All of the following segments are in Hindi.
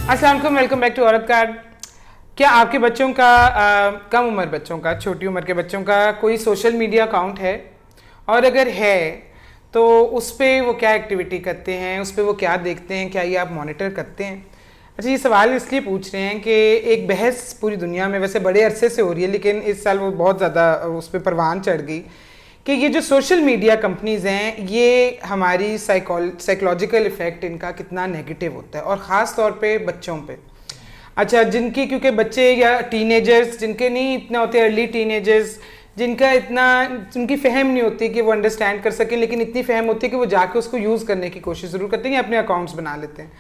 अस्सलाम वालेकुम, वेलकम बैक टू औरत कार्ड। क्या आपके बच्चों का कम उम्र बच्चों का, छोटी उम्र के बच्चों का कोई सोशल मीडिया अकाउंट है? और अगर है तो उस पर वो क्या एक्टिविटी करते हैं, उस पर वो क्या देखते हैं, क्या ये आप मॉनिटर करते हैं? अच्छा, ये सवाल इसलिए पूछ रहे हैं कि एक बहस पूरी दुनिया में वैसे बड़े अरसे से हो रही है, लेकिन इस साल वो बहुत ज़्यादा उस पर परवान चढ़ गई कि ये जो सोशल मीडिया कंपनीज़ हैं, ये हमारी साइकोलॉजिकल इफ़ेक्ट इनका कितना नेगेटिव होता है, और ख़ास तौर पे बच्चों पे। अच्छा, जिनकी क्योंकि बच्चे या टीनेजर्स जिनके नहीं इतना होते, अर्ली टीनेजर्स जिनका इतना उनकी फ़हम नहीं होती कि वो अंडरस्टैंड कर सकें, लेकिन इतनी फ़हम होती है कि वो जाके उसको यूज़ करने की कोशिश ज़रूर करते हैं या अपने अकाउंट्स बना लेते हैं।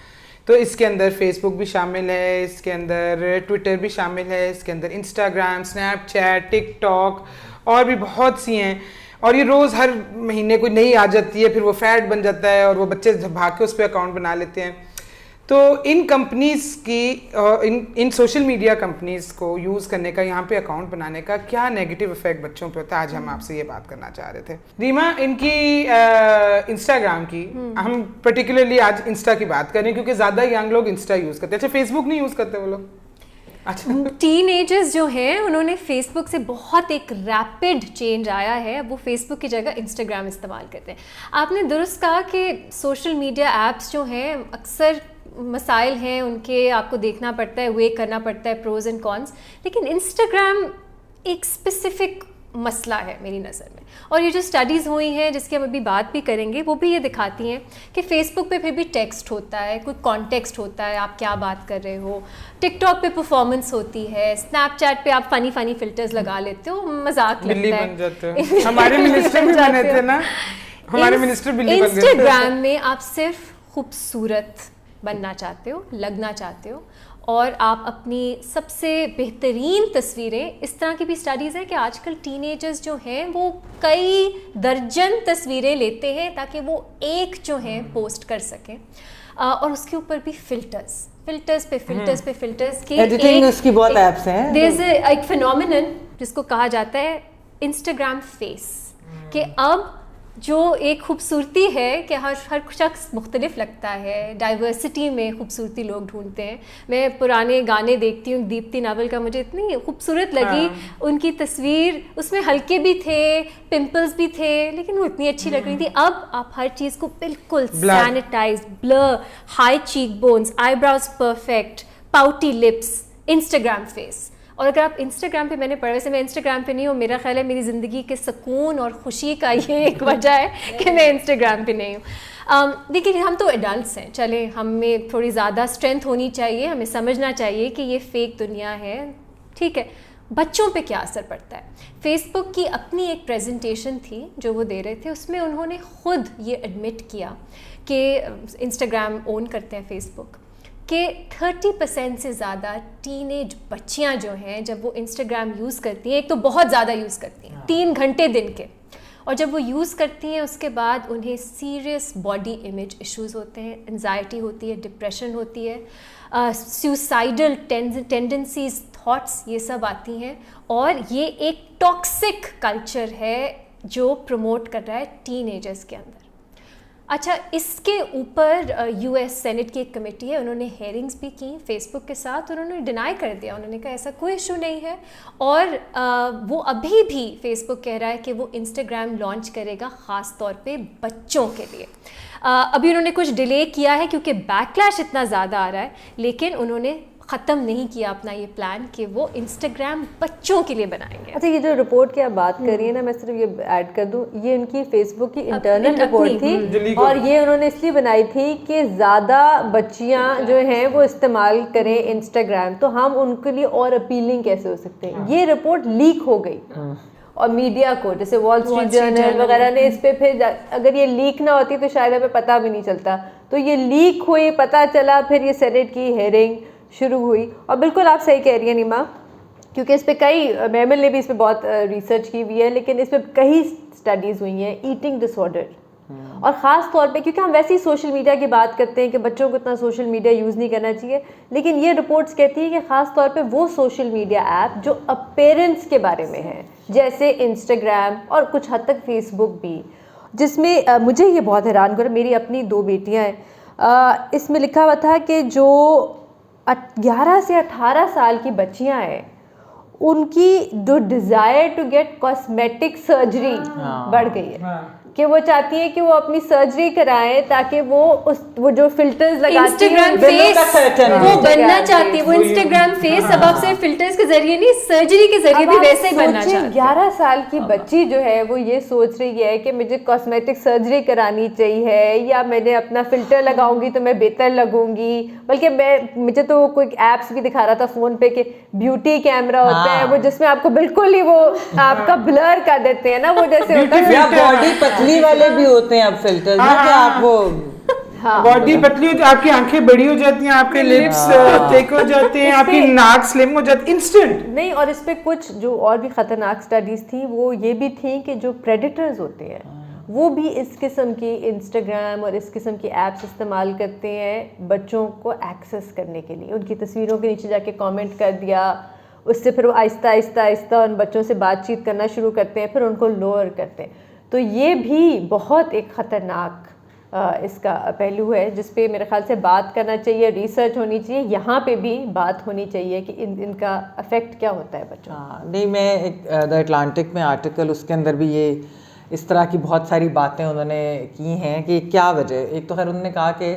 तो इसके अंदर फेसबुक भी शामिल है, इसके अंदर ट्विटर भी शामिल है, इसके अंदर इंस्टाग्राम, स्नैपचैट, टिकटॉक और भी बहुत सी हैं। और ये रोज़ हर महीने कोई नई आ जाती है, फिर वो फैड बन जाता है और वो बच्चे भाग के उस पर अकाउंट बना लेते हैं। तो इन कंपनीज़ की इन सोशल मीडिया कंपनीज़ को यूज़ करने का, यहाँ पे अकाउंट बनाने का क्या नेगेटिव इफेक्ट बच्चों पे होता है, आज हम आपसे ये बात करना चाह रहे थे। रीमा, इनकी इंस्टाग्राम की, हम पर्टिकुलरली आज इंस्टा की बात करें क्योंकि ज़्यादा यंग लोग इंस्टा यूज़ करते हैं। अच्छा, फेसबुक नहीं यूज़ करते वो लोग? अच्छा, टीनेजर्स जो हैं उन्होंने फेसबुक से बहुत एक रैपिड चेंज आया है, वो फेसबुक की जगह इंस्टाग्राम इस्तेमाल करते हैं। आपने दुरुस्त कहा कि सोशल मीडिया ऐप्स जो हैं अक्सर मसाइल हैं उनके, आपको देखना पड़ता है, वे करना पड़ता है, प्रोज एंड कॉन्स। लेकिन इंस्टाग्राम एक स्पेसिफिक मसला है मेरी नज़र में, और ये जो स्टडीज़ हुई हैं जिसकी हम अभी बात भी करेंगे, वो भी ये दिखाती हैं कि फेसबुक पे फिर भी टेक्स्ट होता है, कोई कॉन्टेक्स्ट होता है, आप क्या बात कर रहे हो। टिकटॉक पे परफॉर्मेंस होती है, स्नैपचैट पे आप फ़नी फिल्टर्स लगा लेते हो, मजाक लगता है, बन जाते हो। हमारे मिनिस्टर भी बने थे ना, हमारे मिनिस्टर बिल्ली बन गए। इंस्टाग्राम में आप सिर्फ खूबसूरत बनना चाहते हो, लगना चाहते हो, और आप अपनी सबसे बेहतरीन तस्वीरें, इस तरह की भी स्टडीज़ हैं कि आजकल टीनेजर्स जो हैं वो कई दर्जन तस्वीरें लेते हैं ताकि वो एक जो है पोस्ट कर सकें, और उसके ऊपर भी फिल्टर्स पे फिल्टर्स के एडिटिंग उसकी बहुत ऐप्स हैं। देयर इज एक फिनोमिनन जिसको कहा जाता है इंस्टाग्राम फेस, कि अब जो एक खूबसूरती है कि हर शख्स मुख्तलिफ लगता है, डाइवर्सिटी में खूबसूरती लोग ढूंढते हैं। मैं पुराने गाने देखती हूँ, दीप्ति नावल का मुझे इतनी खूबसूरत लगी उनकी तस्वीर, उसमें हल्के भी थे, पिंपल्स भी थे, लेकिन वो इतनी अच्छी लग रही थी। अब आप हर चीज़ को बिल्कुल sanitise, blur, high cheek bones, eyebrows perfect, pouty lips, Instagram face. और अगर आप इंस्टाग्राम पे, मैंने पढ़ा, वैसे मैं इंस्टाग्राम पे नहीं हूँ, मेरा ख्याल है मेरी ज़िंदगी के सुकून और ख़ुशी का ये एक वजह है कि मैं इंस्टाग्राम पे नहीं हूँ। लेकिन हम तो एडल्ट्स हैं, चले हमें थोड़ी ज़्यादा स्ट्रेंथ होनी चाहिए, हमें समझना चाहिए कि ये फेक दुनिया है, ठीक है। बच्चों पे क्या असर पड़ता है? फेसबुक की अपनी एक प्रेजेंटेशन थी जो वो दे रहे थे, उसमें उन्होंने ख़ुद ये एडमिट किया कि इंस्टाग्राम ओन करते हैं फेसबुक, कि 30% से ज़्यादा टीनेज बच्चियां जो हैं जब वो इंस्टाग्राम यूज़ करती हैं, एक तो बहुत ज़्यादा यूज़ करती हैं, 3 घंटे दिन के, और जब वो यूज़ करती हैं उसके बाद उन्हें सीरियस बॉडी इमेज इश्यूज़ होते हैं, एंजाइटी होती है, डिप्रेशन होती है, सुसाइडल टेंडेंसीज, थॉट्स, ये सब आती हैं। और ये एक टॉक्सिक कल्चर है जो प्रमोट कर रहा है टीनेजर्स के अंदर। अच्छा, इसके ऊपर यूएस सेनेट की एक कमेटी है, उन्होंने हेयरिंग्स भी की फेसबुक के साथ, उन्होंने डिनाई कर दिया, उन्होंने कहा ऐसा कोई इशू नहीं है। और वो अभी भी फेसबुक कह रहा है कि वो इंस्टाग्राम लॉन्च करेगा ख़ास तौर पे बच्चों के लिए। अभी उन्होंने कुछ डिले किया है क्योंकि बैकलैश इतना ज़्यादा आ रहा है, लेकिन उन्होंने ख़त्म नहीं किया अपना ये प्लान कि वो इंस्टाग्राम बच्चों के लिए बनाएंगे। अच्छा, ये जो रिपोर्ट की आप बात कर रही है ना, मैं सिर्फ ये ऐड कर दूं, ये उनकी फेसबुक की इंटरनल रिपोर्ट थी, और ये उन्होंने इसलिए बनाई थी कि ज़्यादा बच्चियां जो हैं वो इस्तेमाल करें इंस्टाग्राम, तो हम उनके लिए और अपीलिंग कैसे हो सकते हैं। ये रिपोर्ट लीक हो गई और मीडिया को, जैसे वॉल स्ट्रीट जर्नल वगैरह ने इस पे, फिर अगर ये लीक ना होती तो शायद हमें पता भी नहीं चलता। तो ये लीक हुई, पता चला, फिर ये सेनेट की हेयरिंग शुरू हुई। और बिल्कुल आप सही कह रही हैं नीमा, क्योंकि इस पे कई, मेमल ने भी इस पे बहुत रिसर्च की हुई है, लेकिन इस पे कई स्टडीज़ हुई हैं ईटिंग डिसऑर्डर, और ख़ास तौर पे क्योंकि हम वैसे ही सोशल मीडिया की बात करते हैं कि बच्चों को इतना सोशल मीडिया यूज़ नहीं करना चाहिए, लेकिन ये रिपोर्ट्स कहती है कि ख़ास तौर पे वो सोशल मीडिया ऐप जो अपीयरेंस के बारे में है, जैसे इंस्टाग्राम और कुछ हद तक फेसबुक भी, जिसमें मुझे ये बहुत हैरान कर, मेरी अपनी 2 बेटियाँ हैं, इसमें लिखा हुआ था कि जो 11 से 18 साल की बच्चियां हैं, उनकी जो desire to get cosmetic surgery बढ़ गई है कि वो चाहती है कि वो अपनी सर्जरी कराएं ताकि वो जो फिल्टर्स लगाती है इंस्टाग्राम फेस वो बनना चाहती है। वो इंस्टाग्राम फेस अब आप सिर्फ फिल्टर्स के जरिए नहीं, सर्जरी के जरिए भी वैसे ही बनना चाहती है। 11 साल की बच्ची जो है वो ये सोच रही है कि मुझे कॉस्मेटिक सर्जरी करानी चाहिए, या मैंने अपना फिल्टर लगाऊंगी तो मैं बेहतर लगूंगी। बल्कि मुझे तो कोई एप्स भी दिखा रहा था फ़ोन पे कि ब्यूटी कैमरा होता है वो, जिसमें आपको बिल्कुल ही वो आपका ब्लर कर देते हैं ना, वो जैसे होता है बॉडी पतली वाले भी होते हैं अब फिल्टर्स ना, कि आप वो बॉडी पतली होती है, आपकी आंखें बड़ी हो जाती हैं, आपके लिप्स थिक हो जाते हैं, आपकी नाक स्लिम हो जाती है इंस्टेंट। नहीं, और इस पे कुछ जो और भी खतरनाक स्टडीज थी वो ये भी थी कि जो प्रेडेटर्स होते हैं वो भी इस किस्म की इंस्टाग्राम और इस किस्म की एप्स इस्तेमाल करते हैं बच्चों को एक्सेस करने के लिए। उनकी तस्वीरों के नीचे जाके कमेंट कर दिया, उससे फिर वो आहिस्ता आहिस्ता आहिस्ता उन बच्चों से बातचीत करना शुरू करते हैं, फिर उनको लोअर करते हैं। तो ये भी बहुत एक ख़तरनाक इसका पहलू है जिस पे मेरे ख्याल से बात करना चाहिए, रिसर्च होनी चाहिए, यहाँ पे भी बात होनी चाहिए कि इनका अफेक्ट क्या होता है बच्चों। नहीं, मैं एक द अटलांटिक में आर्टिकल, उसके अंदर भी ये इस तरह की बहुत सारी बातें उन्होंने की हैं कि क्या वजह। एक तो खैर उन्होंने कहा कि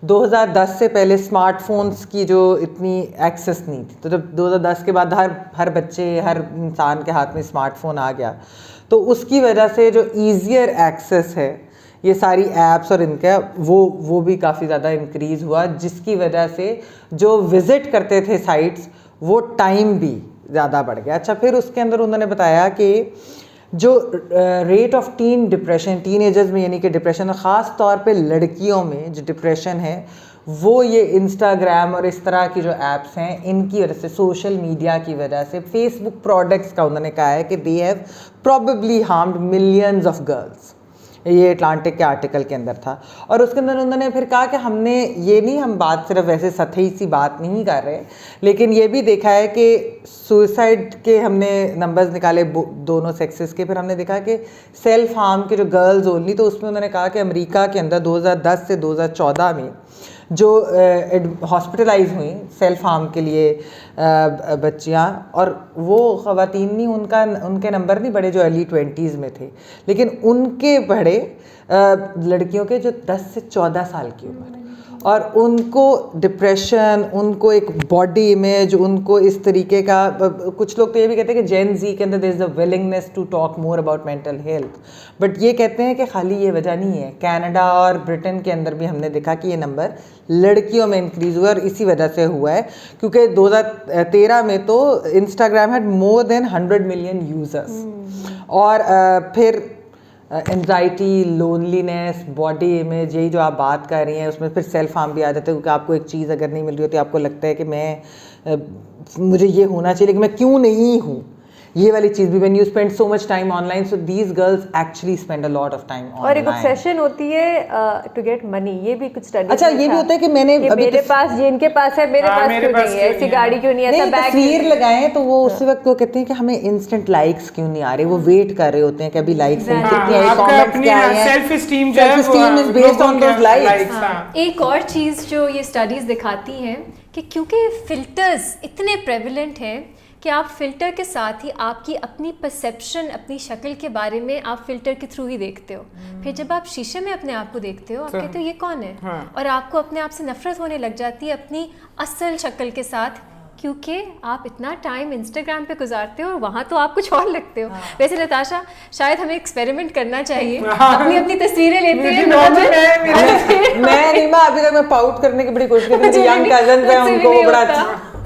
2010 से पहले स्मार्टफोन्स की जो इतनी एक्सेस नहीं थी, तो जब 2010 के बाद हर बच्चे, हर इंसान के हाथ में स्मार्टफोन आ गया, तो उसकी वजह से जो ईजियर एक्सेस है ये सारी ऐप्स और इनका वो भी काफ़ी ज़्यादा इंक्रीज़ हुआ, जिसकी वजह से जो विज़िट करते थे साइट्स वो टाइम भी ज़्यादा बढ़ गया। अच्छा, फिर उसके अंदर उन्होंने बताया कि जो rate of tin depression, teenagers में यानी कि डिप्रेशन, ख़ास तौर पे लड़कियों में जो डिप्रेशन है वो ये इंस्टाग्राम और इस तरह की जो एप्स हैं इनकी वजह से, सोशल मीडिया की वजह से, फेसबुक प्रोडक्ट्स का उन्होंने कहा है कि they have probably harmed millions of girls. ये अटलांटिक के आर्टिकल के अंदर था। और उसके अंदर उन्होंने फिर कहा कि हमने ये नहीं, हम बात सिर्फ वैसे सतही सी बात नहीं कर रहे, लेकिन ये भी देखा है कि सुसाइड के हमने नंबर्स निकाले दोनों सेक्सेस के, फिर हमने देखा कि सेल्फ हार्म के जो गर्ल्स ओनली, तो उसमें उन्होंने कहा कि अमेरिका के अंदर 2010 से 2014 में जो हॉस्पिटलाइज हुई सेल्फ हार्म के लिए बच्चियाँ, और वो ख़वातीन नहीं, उनके नंबर नहीं बढ़े जो अर्ली 20s में थे, लेकिन उनके बढ़े लड़कियों के जो 10 से 14 साल की उम्र, और उनको डिप्रेशन, उनको एक बॉडी इमेज, उनको इस तरीके का, कुछ लोग तो ये भी कहते हैं कि जेन जी के अंदर there is the willingness to talk more about mental health, but ये कहते हैं कि खाली ये वजह नहीं है। कनाडा और ब्रिटेन के अंदर भी हमने देखा कि ये नंबर लड़कियों में इंक्रीज़ हुआ, और इसी वजह से हुआ है क्योंकि 2013 में तो Instagram had more than 100 million users, और फिर एंजाइटी, लोनलीनेस, बॉडी इमेज, यही जो आप बात कर रही हैं, उसमें फिर सेल्फ हार्म भी आ जाता है क्योंकि आपको एक चीज़ अगर नहीं मिल रही होती, आपको लगता है कि मुझे ये होना चाहिए लेकिन मैं क्यों नहीं हूँ, ये वाली चीज़ भी। When you spend so much time online, so these girls actually spend a lot of time online. और एक ऑब्सेशन होती है टू गेट मनी, ये भी कुछ स्टडी। अच्छा, ये भी होता है कि मैंने अभी मेरे पास, ये इनके पास है, मेरे पास क्यों नहीं है, ऐसी गाड़ी क्यों नहीं है, ऐसा बैग तस्वीर लगाएं, तो वो उसी वक्त वो कहते हैं कि हमें इंस्टेंट लाइक्स क्यों नहीं आ रहे, वो वेट कर रहे होते हैं कि अभी लाइक्स कितनी आई, कमेंट्स क्या आए हैं, self esteem is based on those likes. एक और चीज़ जो ये स्टडीज़ दिखाती हैं कि क्योंकि फिल्टर्स इतने प्रेवलेंट हैं कि आप फ़िल्टर के साथ ही आपकी अपनी परसेप्शन, अपनी शक्ल के बारे में आप फ़िल्टर के थ्रू ही देखते हो। फिर जब आप शीशे में अपने आप को देखते हो, आप कहते हो ये कौन है, और आपको अपने आप से नफरत होने लग जाती है अपनी असल शक्ल के साथ, क्योंकि आप इतना टाइम इंस्टाग्राम पे गुजारते हो और वहाँ तो आप कुछ और लगते हो। वैसे नताशा, शायद हमें एक्सपेरिमेंट करना चाहिए, अपनी अपनी तस्वीरें लेते हैं। मैं रीमा, अभी तक मैं पाउट करने की बड़ी कोशिश कर रही हूँ, यंग कजन है उनको वो बड़ा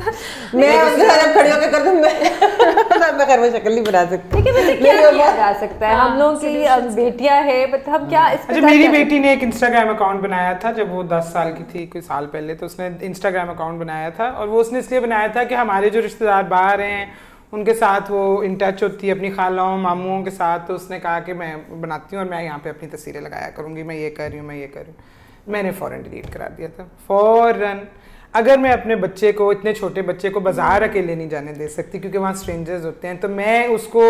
अच्छा, मैं उनके साथ खड़ी होकर कर दूं, मैं घर में शक्ल नहीं बना सकती। लेकिन वैसे क्या किया जा सकता है, हम लोगों की बेटियां हैं, बट हम क्या इस पे। अच्छा, मेरी बेटी ने एक इंस्टाग्राम अकाउंट बनाया था जब वो 10 साल की थी, कुछ साल पहले, तो उसने इंस्टाग्राम अकाउंट बनाया था, और वो उसने इसलिए बनाया था कि हमारे जो रिश्तेदार बाहर हैं उनके साथ वो इन टच होती है, अपनी खालाओं मामुओं के साथ, तो उसने कहा कि मैं बनाती हूँ और मैं यहाँ पे अपनी तस्वीरें लगाया करूँगी, मैं ये कर रही हूँ, मैं ये कर रही हूँ। मैंने फ़ौरन डिलीट करा दिया था, फ़ौरन। अगर मैं अपने बच्चे को, इतने छोटे बच्चे को बाजार अकेले नहीं जाने दे सकती क्योंकि वहाँ स्ट्रेंजर्स होते हैं, तो मैं उसको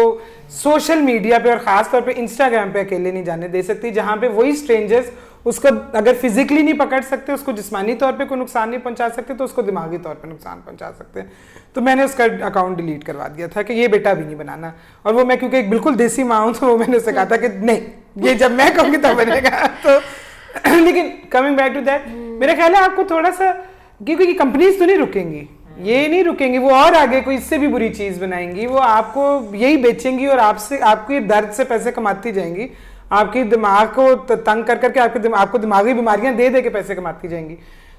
सोशल मीडिया पे और ख़ास तौर पे इंस्टाग्राम पे अकेले नहीं जाने दे सकती जहाँ पे वही स्ट्रेंजर्स उसको अगर फिजिकली नहीं पकड़ सकते, उसको जिस्मानी तौर पे कोई नुकसान नहीं पहुंचा सकते, तो उसको दिमागी तौर पे नुकसान पहुंचा सकते हैं। तो मैंने उसका अकाउंट डिलीट करवा दिया था कि ये बेटा भी नहीं बनाना। और वो मैं क्योंकि एक बिल्कुल देसी माँ हूँ, तो वो मैंने उससे कहा था कि नहीं, ये जब मैं कहूँगी तब बनेगा। तो लेकिन कमिंग बैक टू दैट, मेरा ख्याल है आपको थोड़ा सा, क्योंकि कंपनीज तो नहीं रुकेंगी, ये नहीं रुकेंगी, वो और आगे कोई इससे भी बुरी चीज बनाएंगी, वो आपको यही बेचेंगी और आपसे आपके दर्द से पैसे कमाती जाएंगी, आपकी दिमाग को तंग कर करके आपको दिमागी बीमारियां दे दे के पैसे कमाती जाएंगी।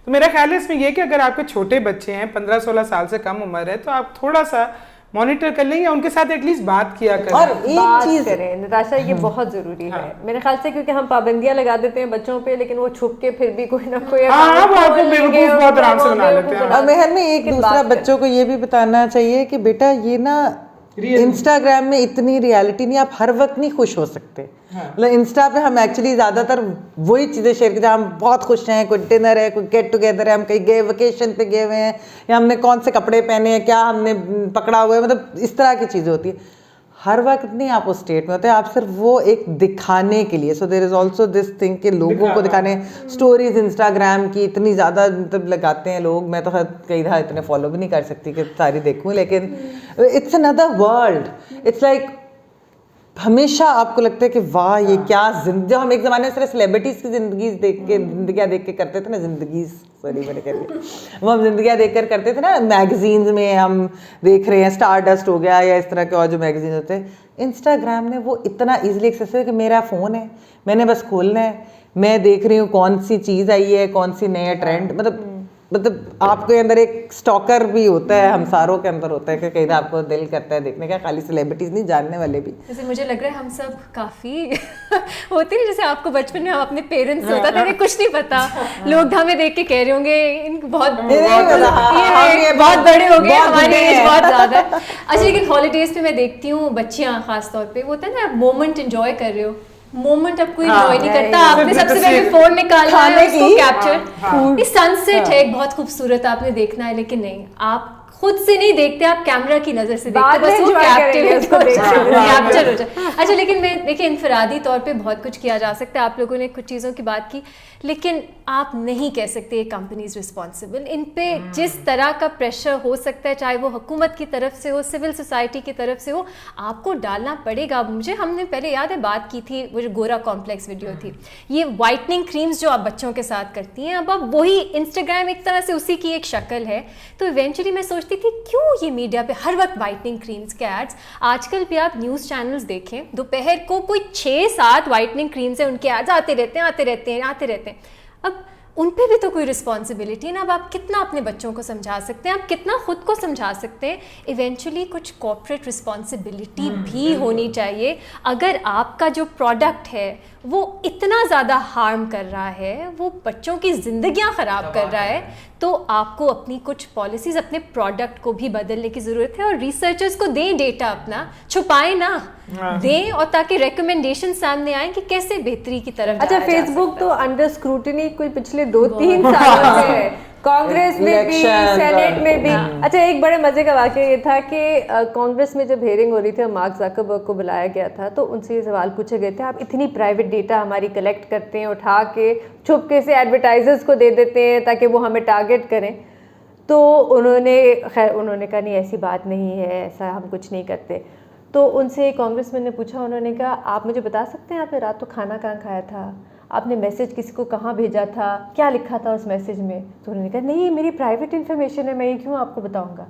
तो मेरा ख्याल है इसमें यह कि अगर आपके छोटे बच्चे हैं, 15-16 साल से कम उम्र है, तो आप थोड़ा सा मॉनिटर कर लें या उनके साथ एटलीस्ट बात किया करें। और एक चीज करें नताशा, ये बहुत जरूरी है मेरे ख्याल से, क्योंकि हम पाबंदियां लगा देते हैं बच्चों पे, लेकिन वो छुप के फिर भी कोई ना कोई वो आपको बेवकूफ बहुत आराम से बना लेते हैं। और मेहर में एक दूसरा बच्चों को ये भी बताना चाहिए कि बेटा ये ना इंस्टाग्राम में इतनी रियलिटी नहीं, आप हर वक्त नहीं खुश हो सकते। मतलब इंस्टा पे हम एक्चुअली ज़्यादातर वही चीज़ें शेयर करते हैं, हम बहुत खुश हैं, कोई डिनर है, कोई गेट टुगेदर है, हम कहीं गए वेकेशन पे गए हुए हैं, या हमने कौन से कपड़े पहने हैं, क्या हमने पकड़ा हुआ है, मतलब इस तरह की चीज़ें होती है। हर वक्त नहीं आप उस स्टेट में होते, आप सिर्फ वो एक दिखाने के लिए। So there is also this thing कि लोगों को दिखाने, स्टोरीज इंस्टाग्राम की इतनी ज़्यादा मतलब लगाते हैं लोग, मैं तो कई दफ़ा इतने फॉलो भी नहीं कर सकती कि सारी देखूँ, लेकिन it's another world. It's like हमेशा आपको लगता है कि वाह ये क्या जो हम एक ज़माने में सिर्फ सेलिब्रिटीज़ की ज़िंदगियाँ देख के करते थे ना, मैंने कह लिया, वो हम जिंदगियाँ देखकर करते थे ना, मैगजीन्स में हम देख रहे हैं, स्टारडस्ट हो गया या इस तरह के और जो मैगजीन होते हैं। इंस्टाग्राम ने वो इतना ईजिली एक्सेसिबल है कि मेरा फ़ोन है, मैंने बस खोलना है, मैं देख रही हूँ कौन सी चीज़ आई है, कौन सी नया ट्रेंड, मतलब आपके अंदर एक स्टॉकर भी होता है, हम सारों के अंदर होता है कि कहीं आपको दिल करता है देखने का, खाली सेलिब्रिटीज नहीं, जानने वाले भी। जैसे मुझे लग रहा है हम सब काफ़ी होती है, जैसे आपको बचपन में हम अपने पेरेंट्स होता था, हमें कुछ नहीं पता, लोग हमें देख के कह रहे होंगे इनको बहुत बड़े हो गए, हमारी एज बहुत ज़्यादा है। अच्छा, लेकिन हॉलीडेज पे मैं देखती हूँ बच्चियाँ खास तौर पे, होता है ना मोमेंट एंजॉय कर रहे हो, मोमेंट अब कोई एंजॉय नहीं करता, आपने सबसे पहले फोन निकालना है, उसको कैप्चर। ये सनसेट है, एक बहुत खूबसूरत, आपने देखना है, लेकिन नहीं, आप खुद से नहीं देखते, आप कैमरा की नजर से देखते, बस वो कैप्चर हो जाए। अच्छा, लेकिन मैं देखिए इनफरादी तौर पे बहुत कुछ किया जा सकता है, आप लोगों ने कुछ चीज़ों की बात की, लेकिन आप नहीं कह सकते ये कंपनीज रिस्पॉन्सिबल। इन पे जिस तरह का प्रेशर हो सकता है, चाहे वो हुकूमत की तरफ से हो, सिविल सोसाइटी की तरफ से हो, आपको डालना पड़ेगा। मुझे हमने पहले याद है बात की थी, वो जो गोरा कॉम्प्लेक्स वीडियो थी, ये वाइटनिंग क्रीम्स जो आप बच्चों के साथ करती हैं, अब वही इंस्टाग्राम एक तरह से उसी की एक शक्ल है। तो इवेंचुअली मैं सोचती थी क्यों ये मीडिया पे हर वक्त वाइटनिंग क्रीम्स के एड्स। आजकल भी आप न्यूज़ चैनल्स देखें, दोपहर को कोई 6-7 वाइटनिंग क्रीम्स है, उनके एड्स आते रहते हैं। अब उन पे भी तो कोई रिस्पॉन्सिबिलिटी है ना। अब आप कितना अपने बच्चों को समझा सकते हैं, आप कितना खुद को समझा सकते हैं। इवेंचुअली कुछ कॉर्पोरेट रिस्पॉन्सिबिलिटी भी होनी चाहिए। अगर आपका जो प्रोडक्ट है वो इतना ज़्यादा हार्म कर रहा है, वो बच्चों की ज़िंदगियां ख़राब कर रहा है, तो आपको अपनी कुछ पॉलिसीज़ अपने प्रोडक्ट को भी बदलने की ज़रूरत है। और रिसर्चर्स को दें डेटा, अपना छुपाएं ना, दें, और ताकि रिकमेंडेशन सामने आए कि कैसे बेहतरी की तरफ। अच्छा, फेसबुक तो अंडर स्क्रूटिनी कोई पिछले 2-3 सालों से है, कांग्रेस में भी, सेनेट में भी। अच्छा, एक बड़े मजे का वाकया ये था कि कांग्रेस में जब हेयरिंग हो रही थी, मार्क ज़करबर्ग को बुलाया गया था, तो उनसे ये सवाल पूछे गए थे, आप इतनी प्राइवेट डेटा हमारी कलेक्ट करते हैं, उठा के छुपके से एडवर्टाइजर्स को दे देते हैं ताकि वो हमें टारगेट करें। तो उन्होंने कहा नहीं, ऐसी बात नहीं है, ऐसा हम कुछ नहीं करते। तो उनसे कांग्रेसमैन ने पूछा, उन्होंने कहा आप मुझे बता सकते हैं आपने रात को खाना कहाँ खाया था, आपने मैसेज किसी को कहाँ भेजा था, क्या लिखा था उस मैसेज में? तो उन्होंने कहा नहीं, ये मेरी प्राइवेट इन्फॉर्मेशन है, मैं ये क्यों आपको बताऊंगा।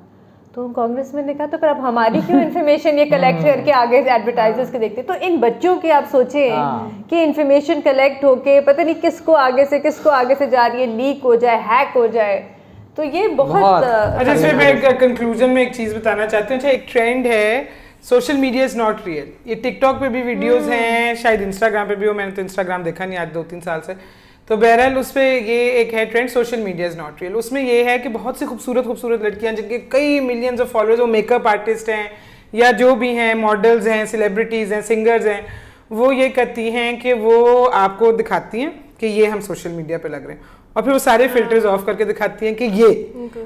तो कांग्रेसमैन ने कहा तो पर अब हमारी क्यों इन्फॉर्मेशन ये कलेक्ट करके आगे एडवर्टाइजर्स के देखते। तो इन बच्चों की आप सोचें कि इन्फॉर्मेशन कलेक्ट होके पता नहीं किसको आगे से जा रही है, लीक हो जाए, हैक हो जाए, तो ये बहुत। अच्छा, इसमें मैं कंक्लूजन में एक चीज़ बताना चाहती हूँ। अच्छा, एक ट्रेंड है, social media is not real. ये टिकटॉक पे भी वीडियोस हैं, शायद इंस्टाग्राम पे भी हो, मैंने तो इंस्टाग्राम देखा नहीं आज 2-3 साल से। तो बहरहाल उस पर ये एक है trend, social media is not real. उसमें ये है कि बहुत सी खूबसूरत लड़कियां जिनके कई मिलियंस ऑफ फॉलोअर्स, वो मेकअप आर्टिस्ट हैं या जो भी हैं, मॉडल्स हैं, सेलिब्रिटीज़ हैं, सिंगर्स हैं, वो ये करती हैं कि वो आपको दिखाती हैं कि ये हम सोशल मीडिया पे लग रहे हैं, और फिर वो सारे फिल्टर्स ऑफ करके दिखाती हैं कि ये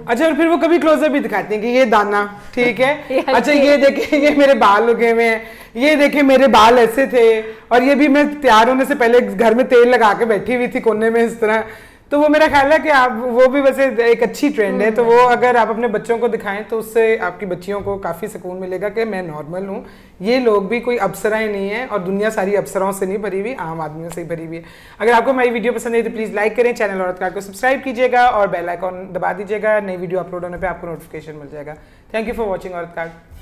अच्छा, और फिर वो कभी क्लोजअप भी दिखाती हैं कि ये दाना ठीक है, अच्छा ये देखिए ये मेरे बाल उगे हुए हैं, ये देखे मेरे बाल ऐसे थे, और ये भी मैं तैयार होने से पहले घर में तेल लगा के बैठी हुई थी कोने में इस तरह। तो वो मेरा ख्याल है कि आप वो भी वैसे एक अच्छी ट्रेंड है, तो वो अगर आप अपने बच्चों को दिखाएं तो उससे आपकी बच्चियों को काफ़ी सुकून मिलेगा कि मैं नॉर्मल हूँ, ये लोग भी कोई अप्सराएं नहीं है, और दुनिया सारी अप्सराओं से नहीं भरी हुई, आम आदमियों से ही भरी हुई है। अगर आपको मेरी वीडियो पसंद आई तो प्लीज़ लाइक करें, चैनल औरत कार्ड को सब्सक्राइब कीजिएगा और बेल आइकॉन दबा दीजिएगा, नई वीडियो अपलोड होने पर आपको नोटिफिकेशन मिल जाएगा। थैंक यू फॉर वॉचिंग औरत कार्ड।